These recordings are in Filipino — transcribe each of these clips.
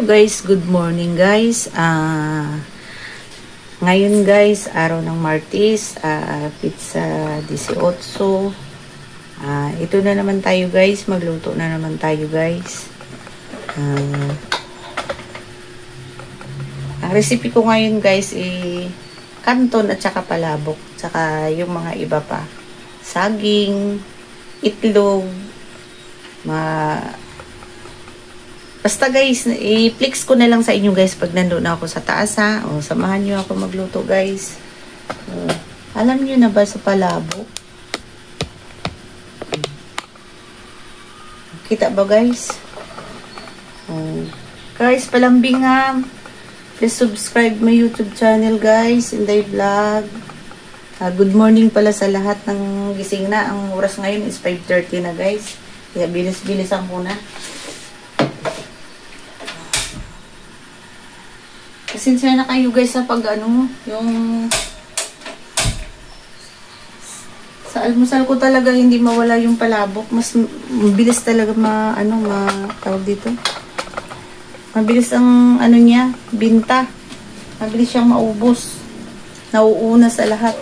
guys, good morning guys. Ngayon guys, araw ng Martes, pizza 18. Ito na naman tayo guys, magluto na naman tayo guys. Ang recipe ko ngayon guys kanton at saka palabok, saka yung mga iba pa. Saging, itlog, basta guys, i-flex ko na lang sa inyo guys pag nandun na ako sa taas ha. O, samahan nyo ako magluto guys. Alam nyo na ba sa palabok? Kita ba guys? Guys, palambing ha. Please subscribe my YouTube channel guys, Inday Vlog. Good morning pala sa lahat ng gising na. Ang oras ngayon is 5:30 na guys. Kaya bilis-bilisan ko na. Pasensya na kayo guys sa pag yung sa almusal ko talaga hindi mawala yung palabok. Mas bilis talaga tawag dito. Mabilis ang niya, binta. Mabilis siyang maubos. Nauuna sa lahat.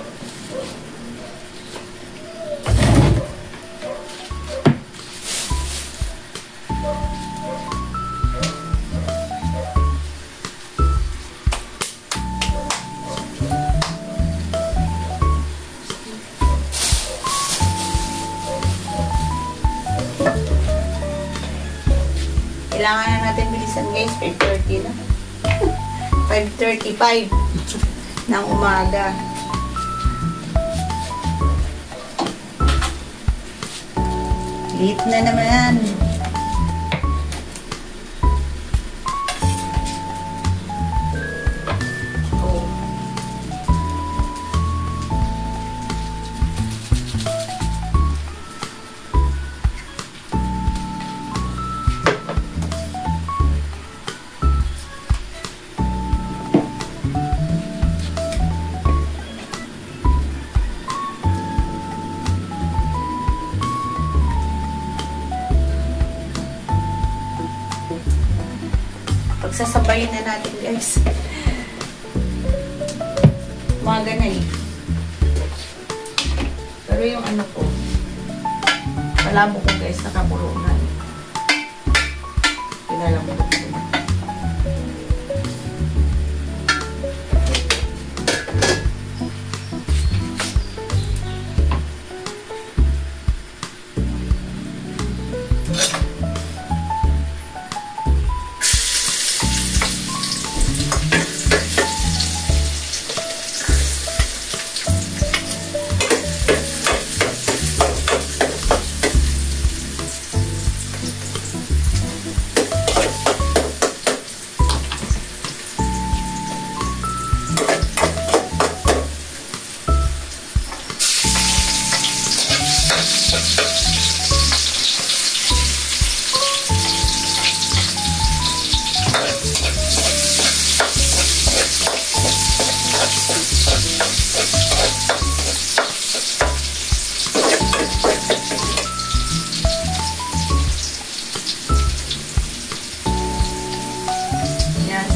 Kailangan na natin bilisan guys, 5:30 na. 5:35 ng umaga. Late na naman. Pagsasabayin na natin guys. Umaga na Pero yung ko, palabo ko guys, nakakulo na. Pinalang ko.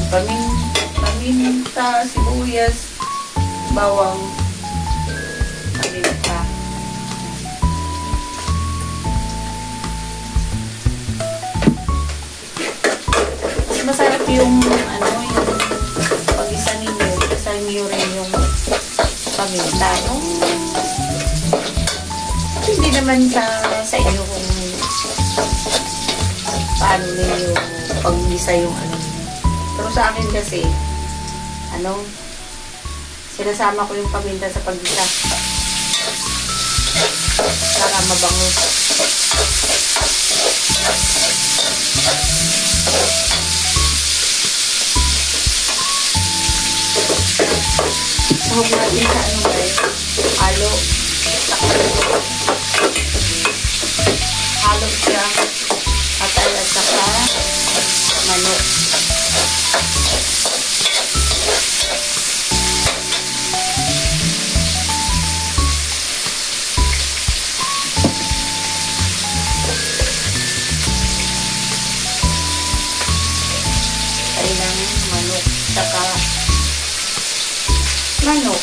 Paminta, sibuyas, bawang, paminta. Mas masarap yung pag-isa niyo rin yung paminta. Hindi naman sa inyo kung paano niyo pag-isa yung Pero sa akin kasi, sinasama ko yung paminta sa pag-isa. Para mabango. Sahog natin sa guys. Halo. Halo siya. Atay at saka manok. manok.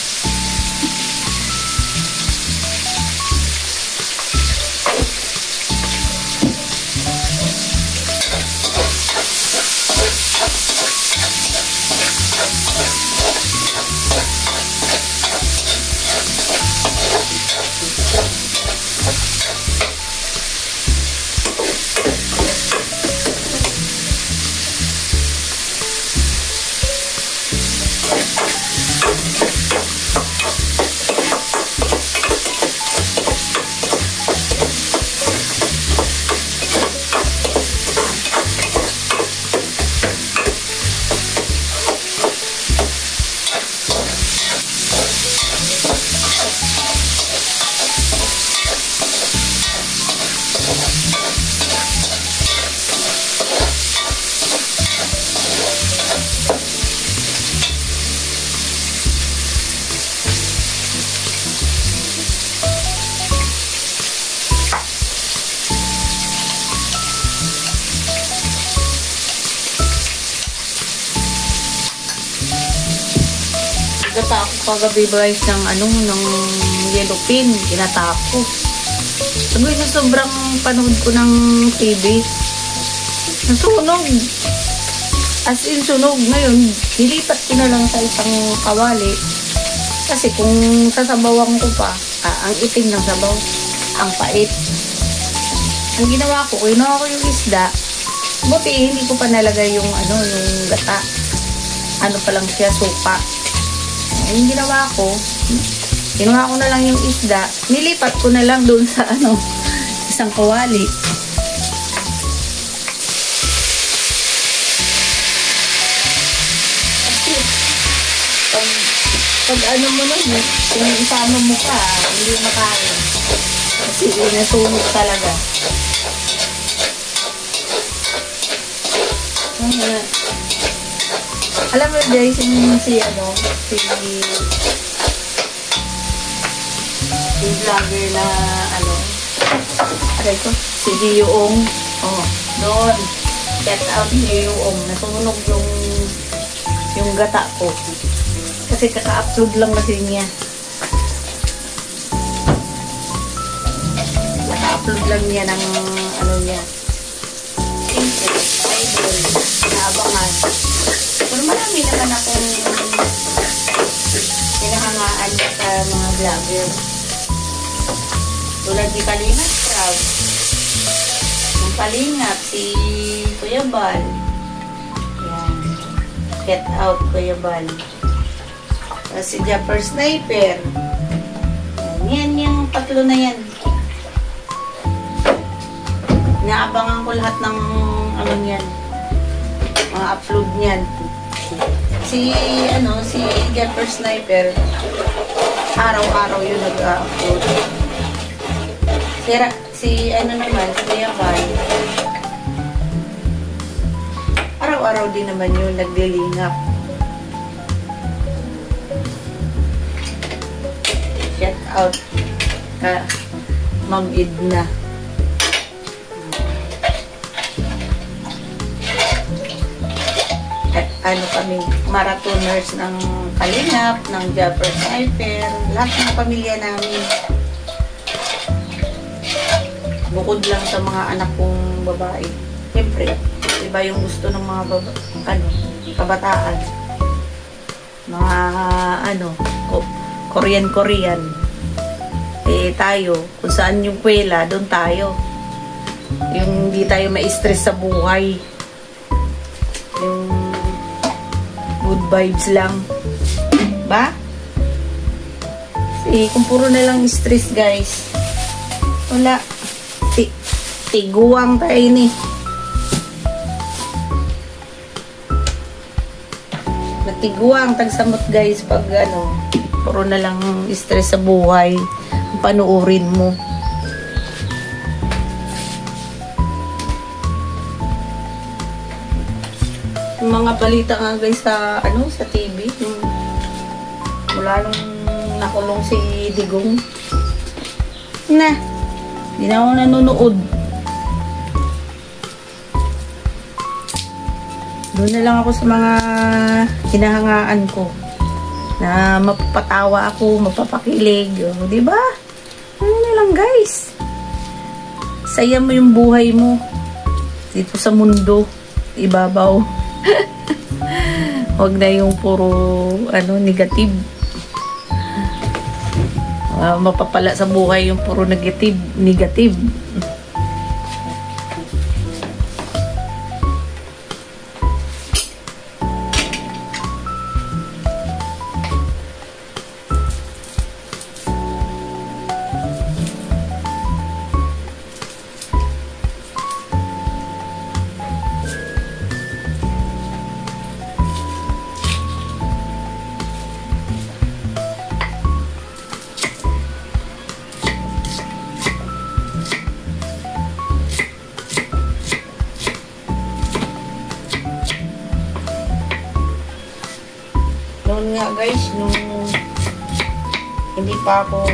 Gata ako kagabi guys ng ng yellow pin. Ginata ko. Sabi sa sobrang panood ko ng TV. Nasunog. As in sunog. Ngayon, nilipat ko na lang sa isang kawali. Kasi kung sasabawan ko pa, ang itim ng sabaw, ang pait. Ang ginawa ko, kinuha ko yung isda. Buti, hindi ko pa nalagay yung yung gata. Ano pa lang siya, supa. Yung ginawa ko, kinuha ko na lang yung isda, nilipat ko na lang doon sa isang kawali. Pag mo nun, kung isama mo ka, hindi makain. Kasi nasunog talaga. Alam mo guys, si vlogger na aray ko, si Giyuong. Doon. Get out ni Giyuong. Nasunog yung gata ko. Kasi kaka-upload lang kasi niya. Kaka-upload lang niya ng niya. Siyempre, idol. Naabangan. Pero marami naman akong hinahangaan sa mga vlogger. Tulad ni Kalingap Proud. Yung Kalingap, si Kuya Bal. Yan. Get out, Kuya Bal. Si Japper Sniper. Yan, yung tatlo na yan. Inaabangan ko lahat ng yan. Mga upload niyan. Si Japper Sniper, araw-araw yun nag-upload. Si naman, si Kuya Bal, araw-araw din naman yun naglilingap. Shout out Ma'am Edna. Kami marathoners ng Kalingap, ng Japper Sniper, lahat ng pamilya namin. Bukod lang sa mga anak kong babae. Siyempre, iba yung gusto ng mga kabataan. Mga Korean. Tayo, kung saan yung kwela, doon tayo. Yung hindi tayo ma-stress sa buhay. Yung good vibes lang. Ba? Kung puro na lang stress, guys. Wala. Tiguang tayo ni. Natiguang tagsamot, guys, pag puro na lang stress sa buhay. Panuorin mo. Mga balita nga guys sa TV, mula nung nakulong si Digong hindi na ako nanonood. Doon na lang ako sa mga hinahangaan ko. na mapapatawa ako, mapapakilig. O, diba? Ano na lang guys. Saya mo yung buhay mo dito sa mundo. Ibabaw. Huwag na yung puro negative. Mapapala sa buhay yung puro negative. Noon nga guys, nung hindi pa ako,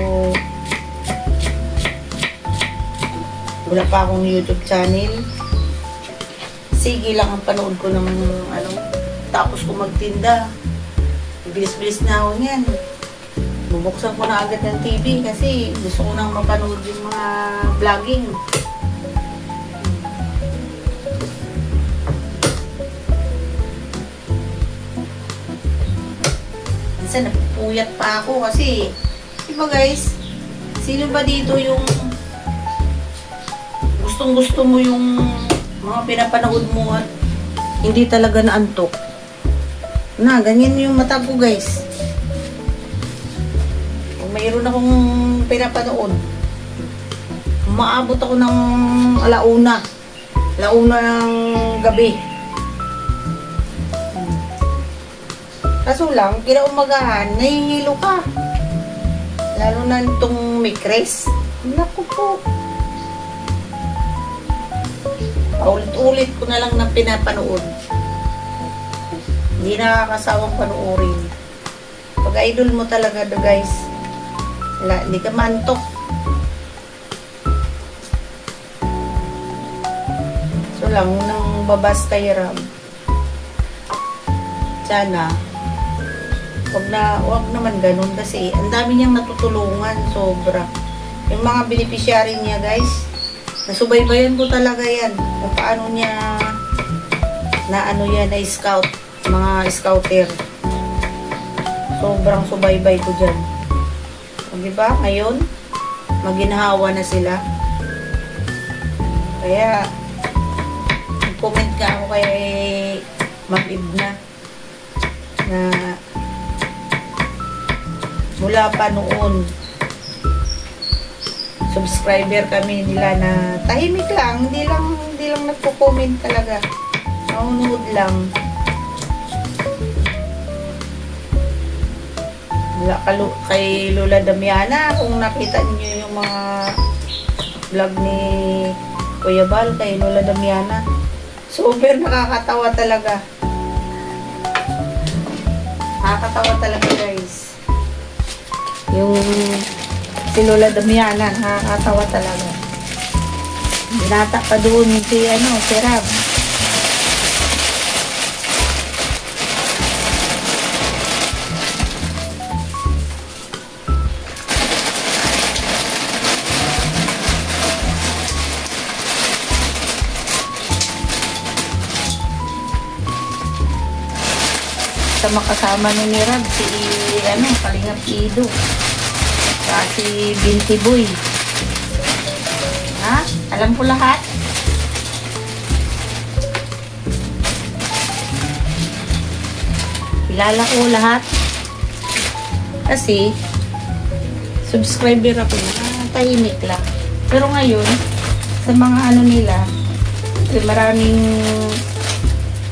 wala pa akong YouTube channel, sige lang ang panood ko ng tapos ko magtinda. Bilis-bilis na ako niyan. Bubuksan ko na agad ng TV kasi gusto ko nang mapanood yung mga vlogging. Napupuyat pa ako kasi diba guys, sino ba dito yung gustong-gusto mo yung mga pinapanood mo at hindi talaga naantok na ganyan yung mata ko guys. Kung mayroon akong pinapanood, umaabot ako ng alauna ng gabi. Kaso lang, kinaumagahan, nahihilo ka. Lalo na itong may craze. Naku po. Ulit-ulit ko na lang na pinapanood. Hindi nakakasawang panoorin. Pag idol mo talaga do guys, hindi ka mantok. So lang, nang babasta yaram. Sana, wag naman ganun kasi ang dami niyang natutulungan, sobra. Yung mga beneficiary niya guys, nasubaybayan ko talaga yan kung paano niya na scout, mga scouter. Sobrang subaybay ko dyan. Diba? Ngayon maginhawa na sila, kaya comment ka ako kay Ma'am Ibna na mula pa noon subscriber kami nila na tahimik lang, hindi lang nagko-comment talaga, nanonood lang. Mula kay Lola Damiana, kung nakita niyo yung mga vlog ni Kuya Bal kay Lola Damiana, super nakakatawa talaga. Nakakatawa talaga guys. Yung si Lola Damiana, nakakatawa talaga. Binata pa doon si Rab. Sa makasama ni Rab, si Kalingap Ido. Si Binti Boy. Ha? Alam ko lahat. Kilala ko lahat. Kasi subscriber ako na tahimik lang. Pero ngayon, sa mga nila, maraming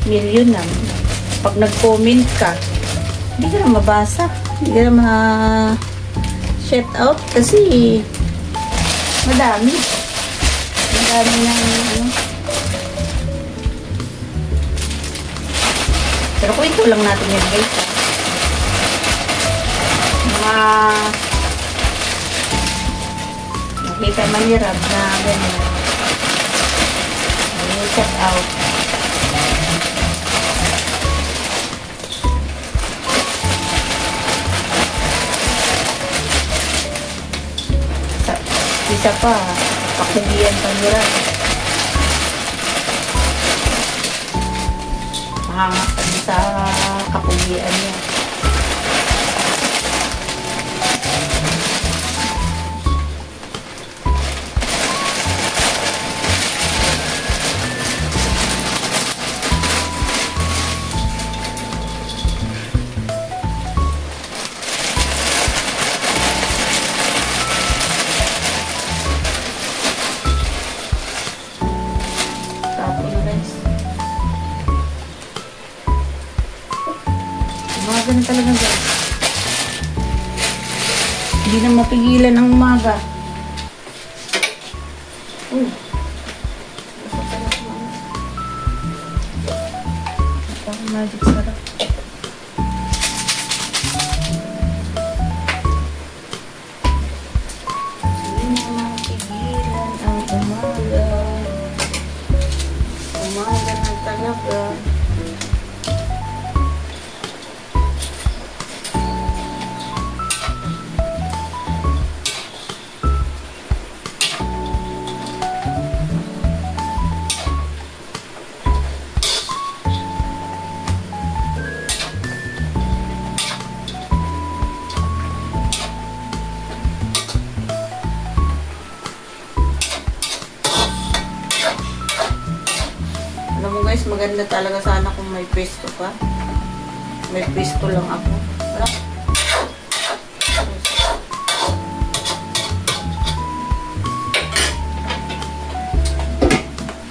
milyon na. Pag nag-comment ka, hindi ka na mabasa. Hindi ka na shout out kasi madami ng pero kwento lang natin yan guys, nakita man ni Rab na ganyan, shout out. isa pa, pakugian pa nila. Mahangat pa sa kapugian niya. Umaga na talaga guys. Hindi na mapigilan ang umaga. Parang magic sarap. Hindi na mapigilan ang umaga. Umaga na talaga. Alam mo guys, maganda talaga sana kung may pwesto pa. May pwesto lang ako. Wala.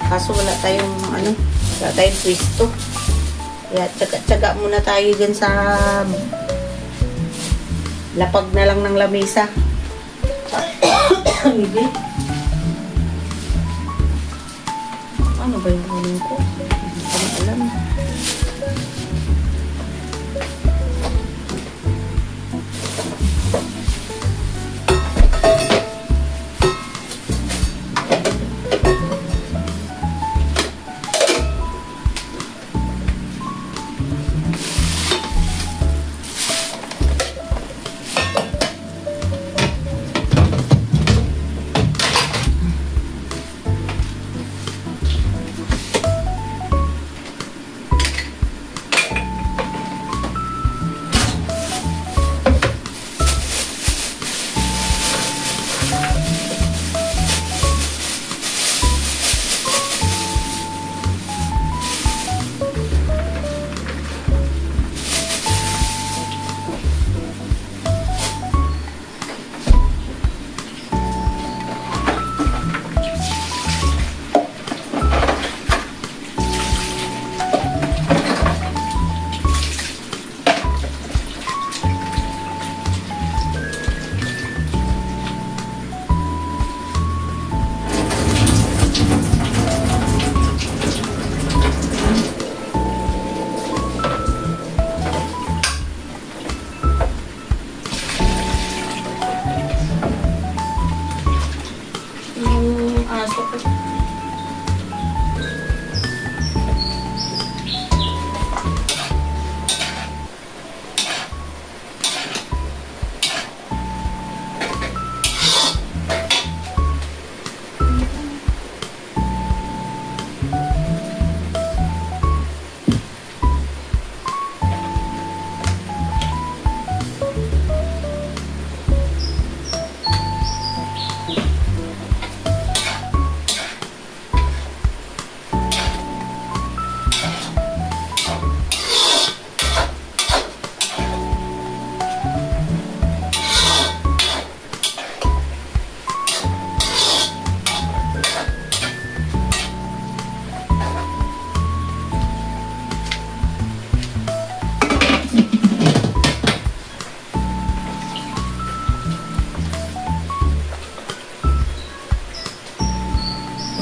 Kaso wala tayong wala tayong pwesto. Kaya tsaga-tsaga muna tayo dyan sa lapag na lang ng lamesa. Hindi. Ano ba yung uling ko? Hindi ko na alam.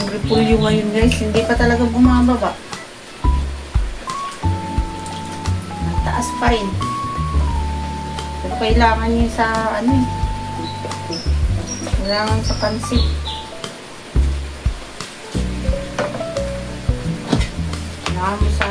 Repulyo ngayon guys, hindi pa talaga bumababa. Taas pa rin. Pero kailangan niya sa kailangan sa pansit. Kailangan mo sa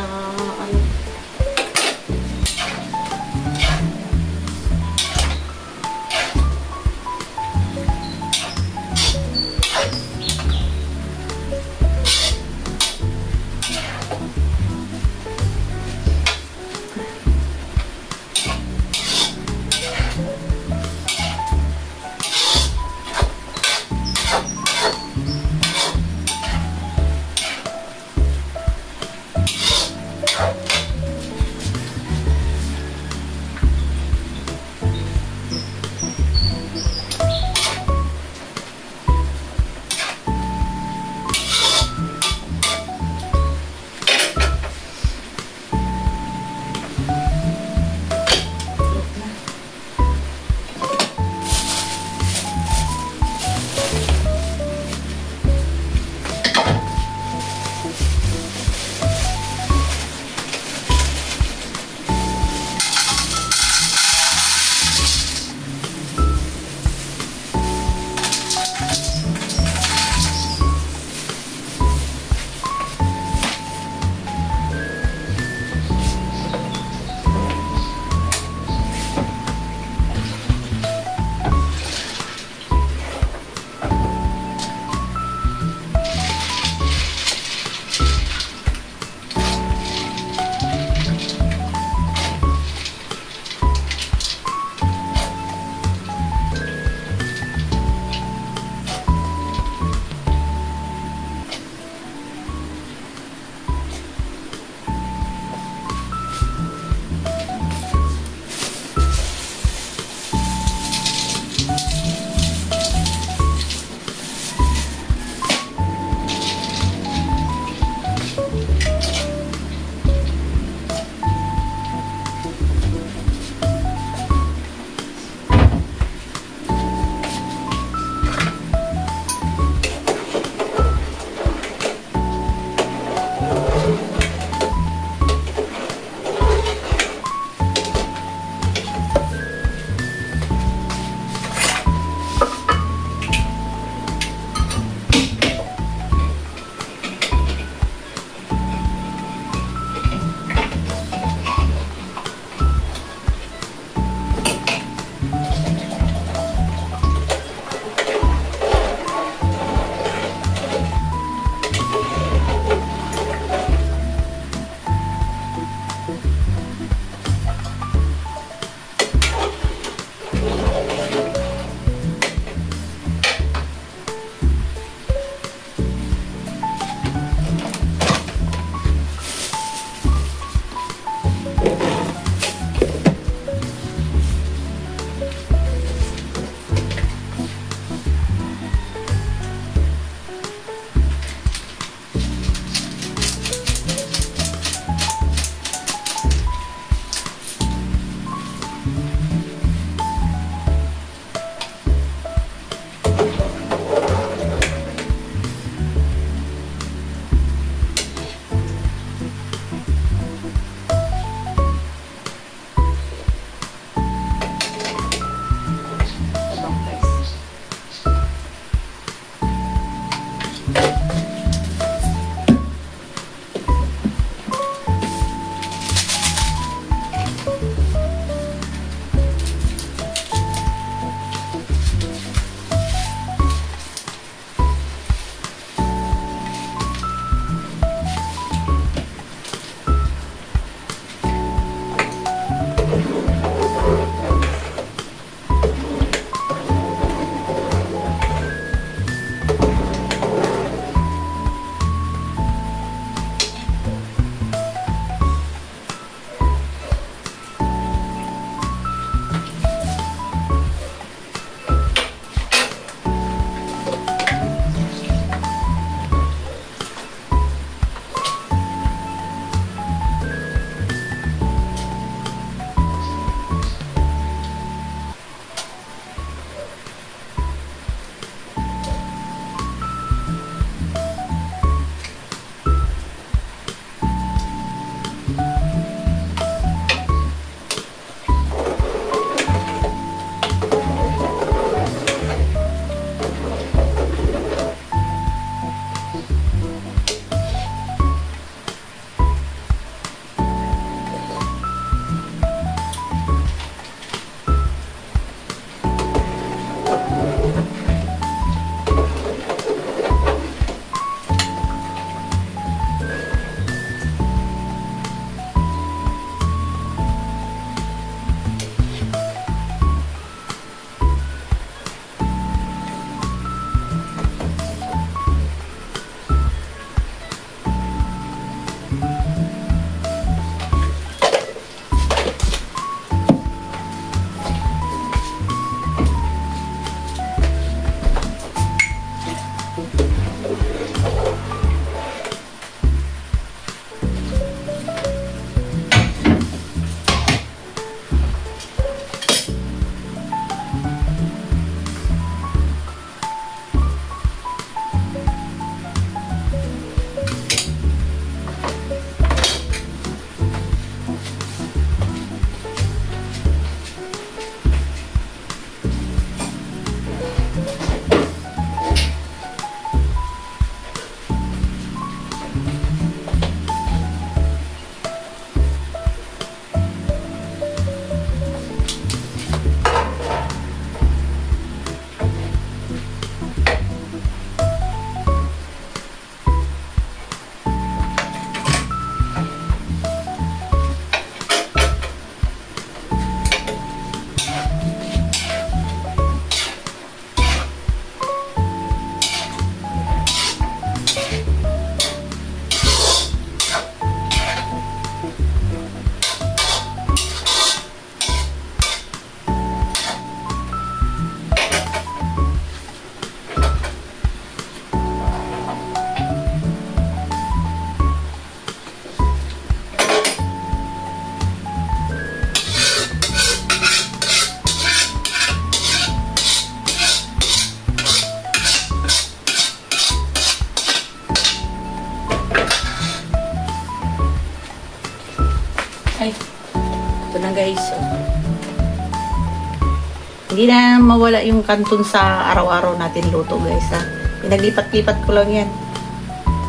Hindi na mawala yung kanton sa araw-araw natin luto, guys, ha. Pinaglipat-lipat ko lang yan.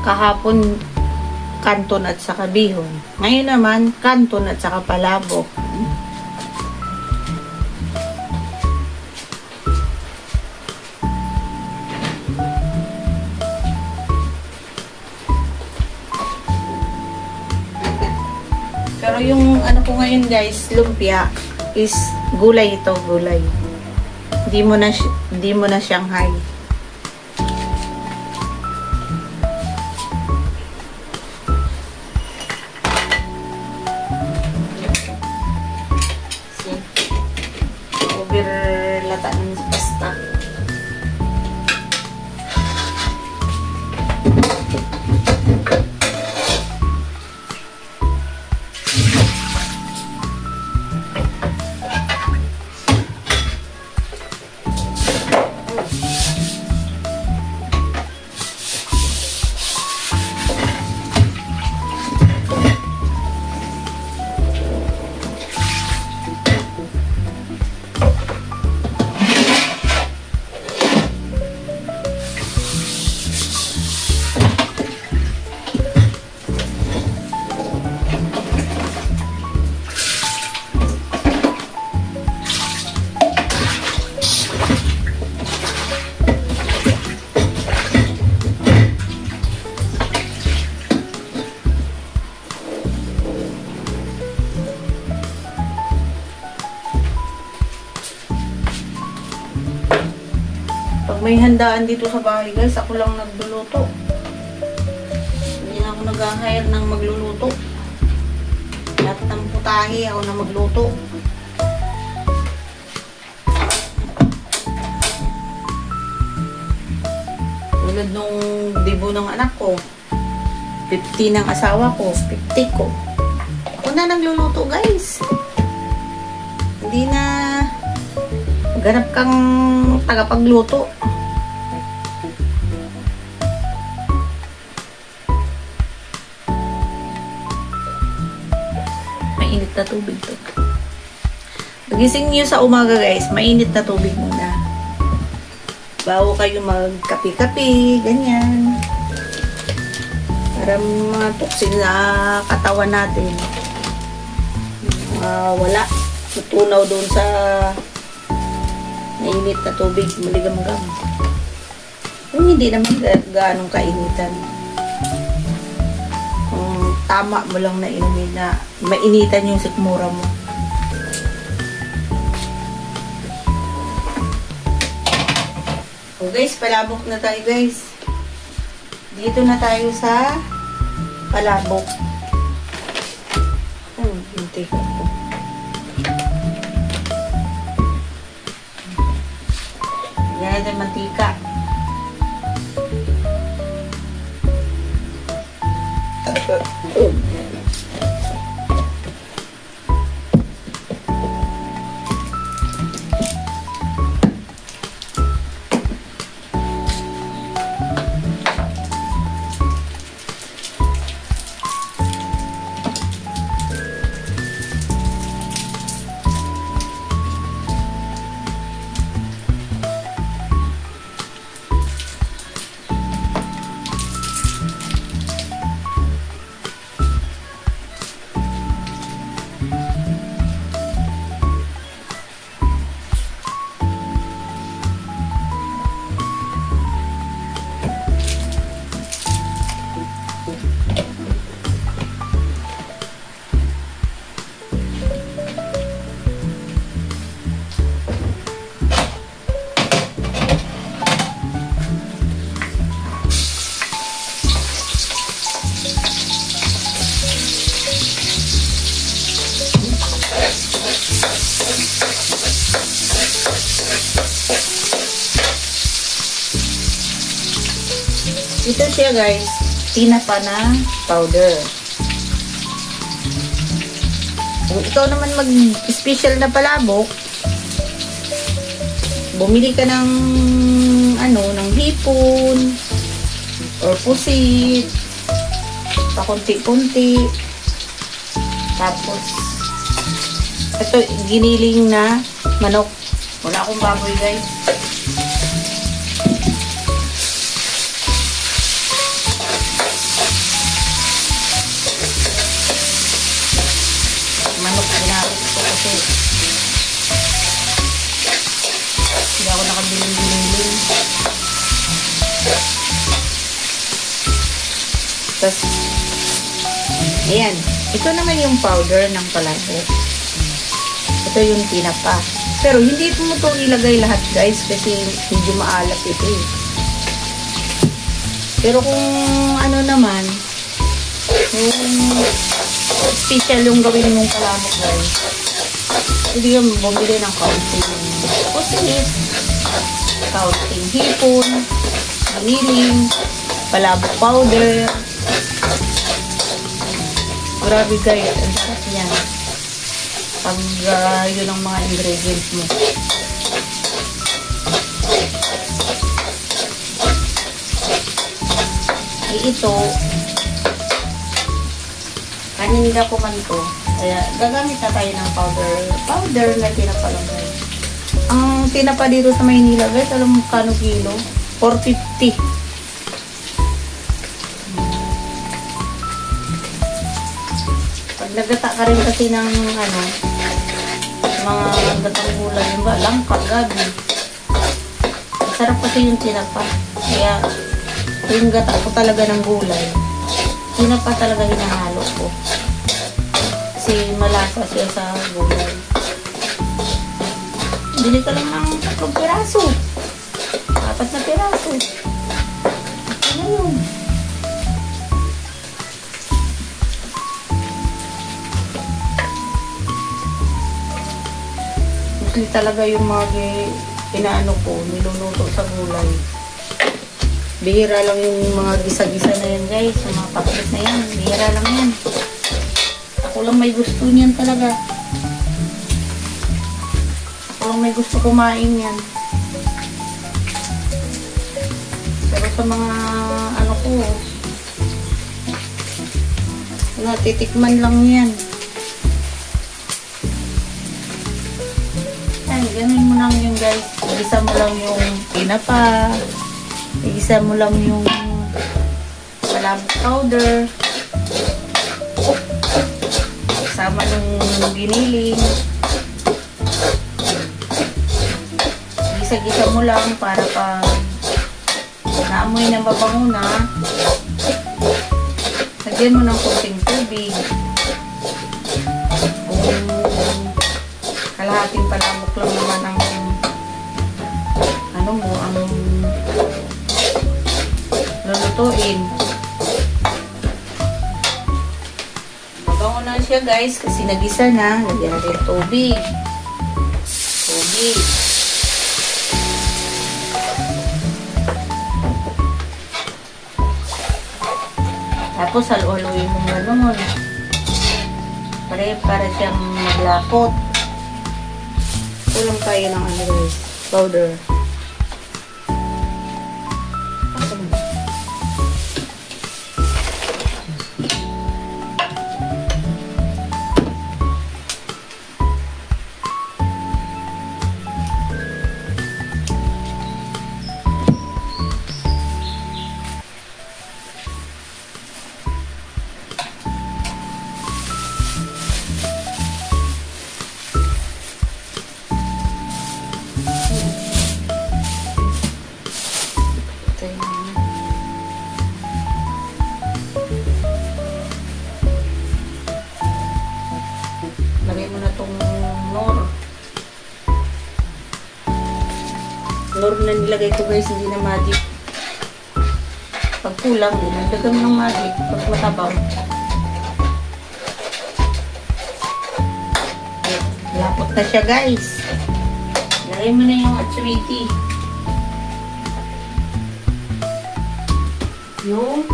Kahapon, kanton at saka bihon. Ngayon naman, kanton at saka palabok. Pero yung ano ko ngayon, guys, lumpia is gulay ito, gulay. Hindi mo na Shanghai. Overlata ng pasta. Pag may handaan dito sa bahay, guys, ako lang nagluluto. Hindi na ako nag-hire ng magluluto. Lahat ng putahe, ako na magluto. Tulad nung debut ng anak ko, 50 ng asawa ko, 50 ko. Ako na nagluluto, guys. Hindi na ganap kang tagapagluto. Mainit na tubig to. Pagising niyo sa umaga, guys, mainit na tubig muna. Bago kayo magkapi-kapi, ganyan. Para mga toxin na katawan natin. Wala. Tutunaw doon sa mainit na tubig, maligam-gam. Kung hindi naman gaanong kainitan. Kung tama mo lang na inumin na mainitan yung sikmura mo. So guys, palabok na tayo, guys. Dito na tayo sa palabok. Hindi ko po. Yan natin mantika. Ito siya, guys, tinapa na powder. Kung ikaw naman mag-special na palabok, bumili ka ng ng hipon or pusit, pakunti-kunti, tapos Ito, giniling na manok. Wala akong baboy, guys. Manok ginamit ko kasi hindi ako nakabiling-bililing. Tapos, ayan. Ito naman yung powder ng palabok. Ito yung tinapa. Pero hindi mo ito ilagay lahat, guys, kasi medyo maalat ito eh. Pero kung ano naman, yung special yung gawin mong palabok, guys, hindi ka bumili ng kaunting kusis, kaunting hipon, giniling, palabok powder. Grabe, guys, ang sarap niyan. Pag yun ang mga ingredients mo. Ito, kanina ko man to. Kaya gagamit na tayo ng powder na tinapa lang, guys. Ang tinapa dito sa Maynila, guys, alam mo kano kilo? 450. Nagata ka rin kasi ng ano, mga gatang gulay, yung ba? Langka, gabi. Masarap kasi yung tinapa. Kaya, yung gata ko talaga ng gulay, tinapa talaga hinahalo ko. Kasi malasa siya sa gulay. Bili ka lang ng 3 piraso. 4 na piraso. Ano yun? Talaga yung mga inaano ko, niluluto sa gulay. Bihira lang yung mga gisa-gisa na yan, guys. Yung mga pakit na yan, bihira lang yan. Ako lang may gusto niyan talaga. Ako lang may gusto kumain yan. Pero sa mga ano ko, titikman lang yan. Ganun mo lang yung, guys. Igisa mo lang yung tinapa. Igisa mo lang yung palabok powder. Sama yung giniling. Igisa-gisa mo lang para pag naamoy na mabango na, lagyan mo ng konting tubig. Kalahating palabok lang naman ang ano mo, ang lulutuin. Mabango na siya, guys, kasi nagisa na. Lagyan natin tubig. Tapos halu-haluin mo gano'n. Para siyang maglapot. Kulang tayo ng ano, guys, powder. Lagay mo na itong nor na nilagay ko, guys, hindi na magic. Pag kulang, nilagay mo ng magic. Pag matabaw, lapot na siya, guys. Lagay mo na yung atsumiti. Yung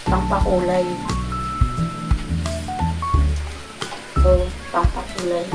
pampakulay. So, pampakulay.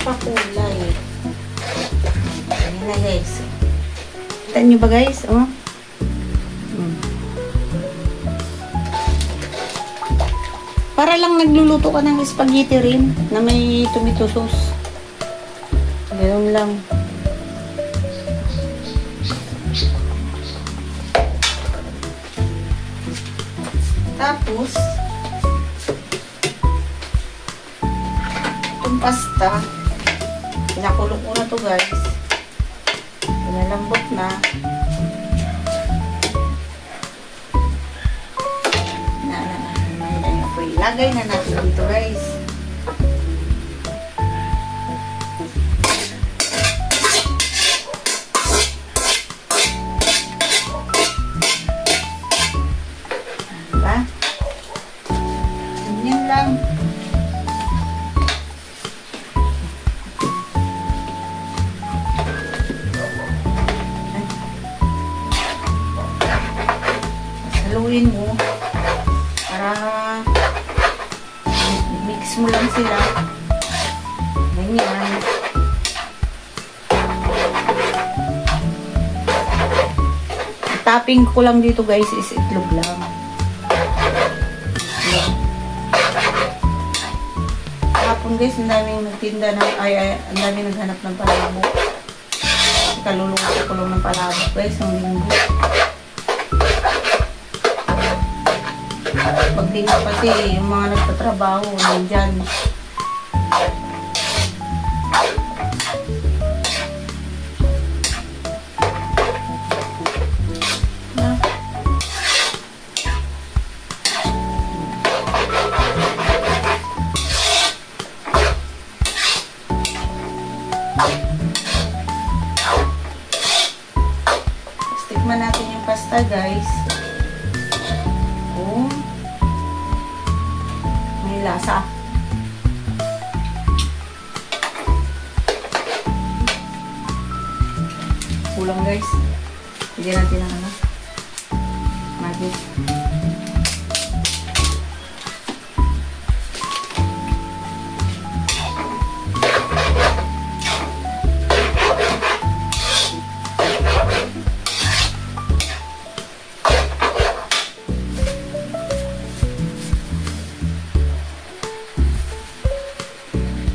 pakulay. Ayan na guys. Kita nyo ba guys? Oh. Para lang nagluluto ka ng spaghetti rin na may tomato sauce. Ganoon lang. Tapos, itong pasta, pinakulo ko na to guys. Pinalambot na. Lagay na natin dito guys. Diba? Ganyan lang. Haluin mo para mix mo lang sila. Ganyan. Topping ko lang dito guys is itlog lang. Kahapon guys, ang daming nagtinda ng, ang daming naghanap ng palabo. Kalulungan ko lang ng palabo guys, ang linggo. Pagtingin kasi yung mga nagtatrabaho nandyan. Tikman natin yung pasta guys. Lasa. Kulang guys. Bigyan natin ng ano. Magic.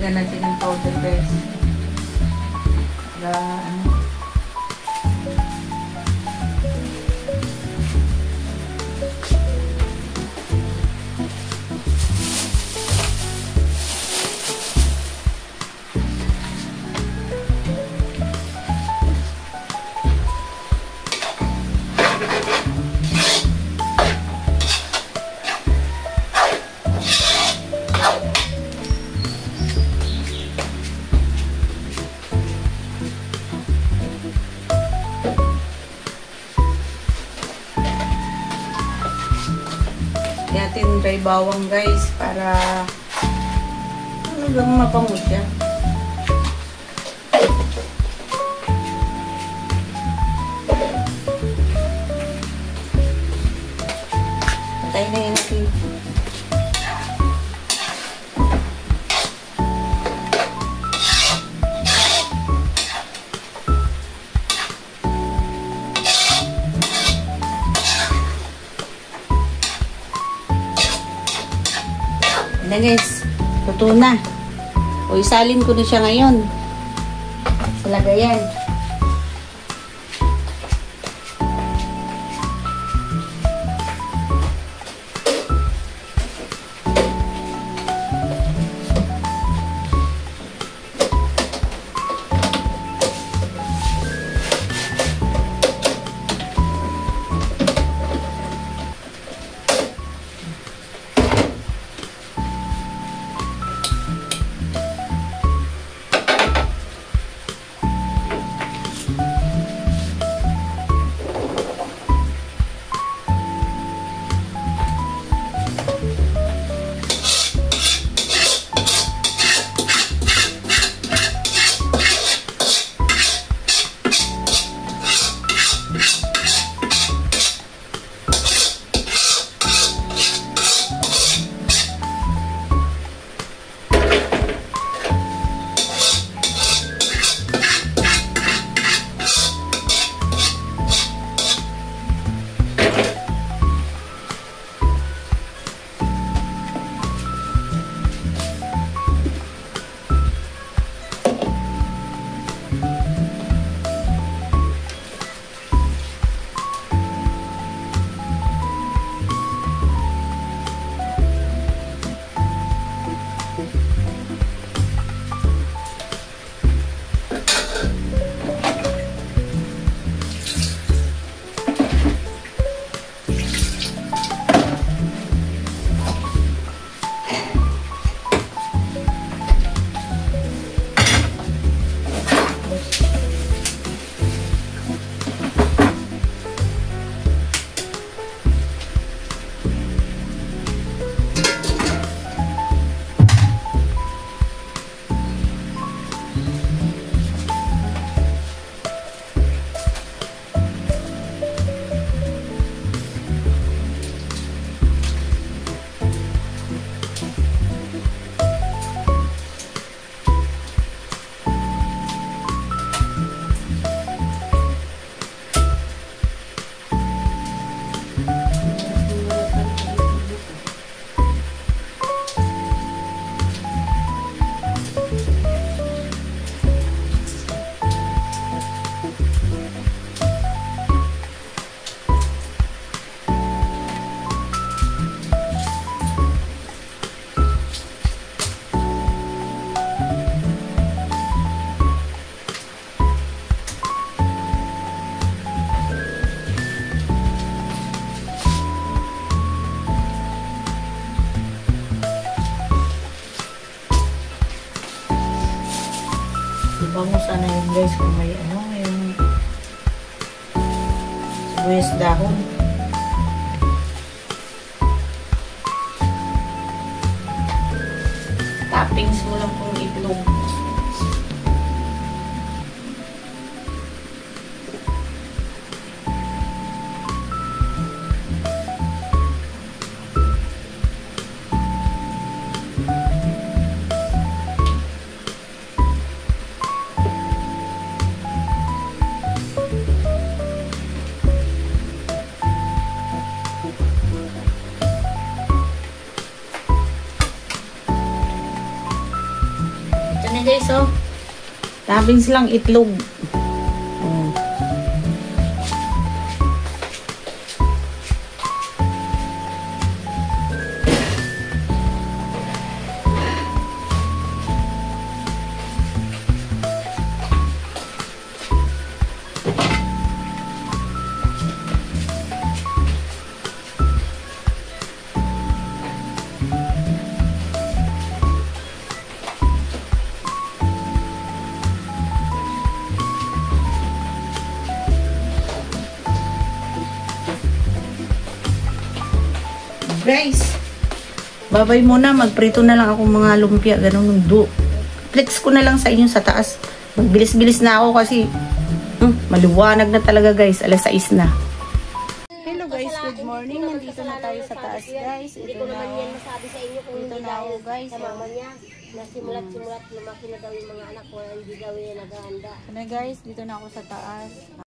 Lagyan natin ng powder guys. Para ano. Natin dry bawang guys para hanggang mapango siya. Patay na yun natin. Na guys, luto na. O isalin ko na siya ngayon sa lagayan. Bango sana yun guys kung may ano, yung sibuyas dahon. Toppings mo lang kung itlog. Guys, oh. Toppings lang, itlog. Oh. Guys, babay muna, magprito na lang ako mga lumpia, ganun flex ko na lang sa inyo sa taas. Magbilis-bilis na ako kasi maliwanag na talaga guys, alas 6 na. Hello guys, good morning. Nandito na tayo sa taas guys. Hindi ko naman yan masabi sa inyo kung hindi dahil guys, sa mama niya na simulat lumaki na daw yung mga anak ko, hindi daw yan naghahanda. Guys, dito na ako sa taas.